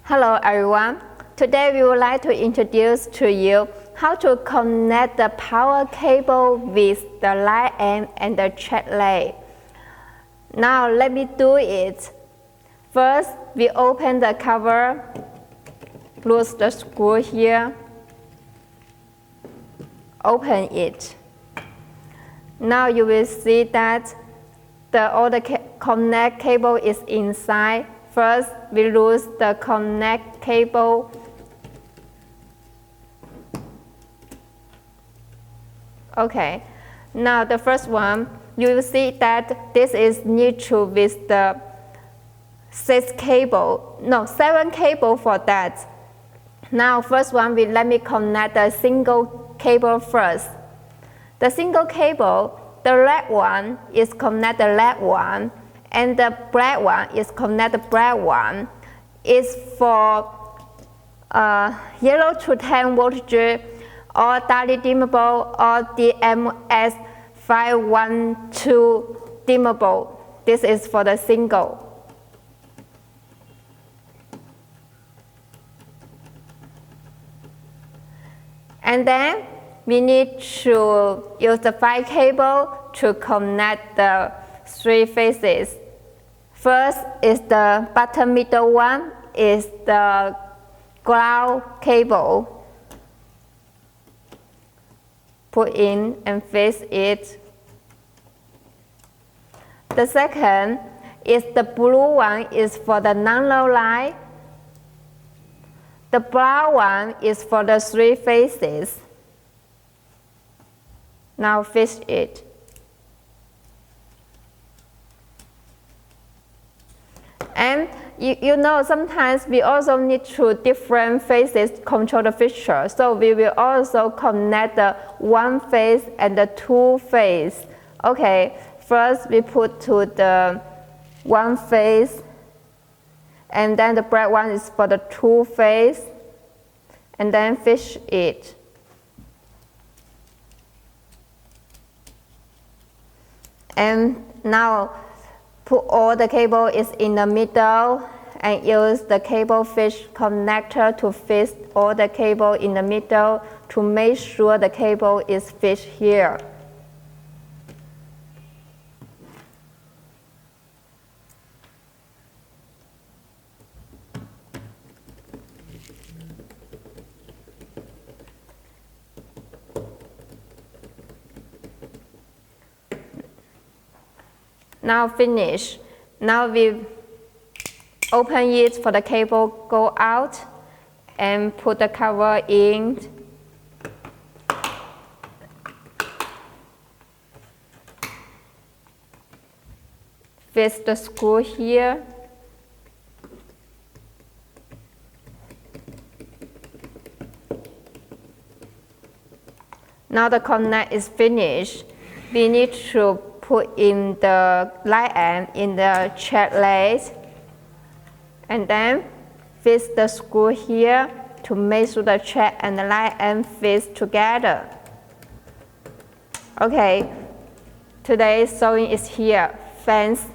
Hello everyone. Today we would like to introduce to you how to connect the power cable with the line end and the check lay. Now let me do it. First, we open the cover, loose the screw here, open it. Now you will see that all the connect cable is inside. First, we lose the connect cable. Okay, now the first one, you will see that this is neutral with the 7 cable for that. Now first one, let me connect the single cable first. The single cable, the red one is connect the red one, and the black one is connect the black one. It's for yellow to 10 voltage or Dali dimmable or DMS 512 dimmable. This is for the single. And then we need to use the 5 cable to connect the 3 phases. First is the bottom middle one is the ground cable. Put in and face it. The second is the blue one is for the non-load line. The brown one is for the 3 phases. Now fix it. And you know, sometimes we also need to different phases control the fixture. So we will also connect the 1 phase and the 2 phase. Okay, first we put to the 1 phase, and then the black one is for the 2 phase, and then fix it. And now put all the cable is in the middle and use the cable fish connector to fix all the cable in the middle to make sure the cable is fixed here. Now finish. Now we open it for the cable go out and put the cover in. Fix the screw here. Now the connect is finished. We need to put in the line end in the check lay, and then fix the screw here to make sure the check and the line end fits together. Okay, today's sewing is here. Thanks.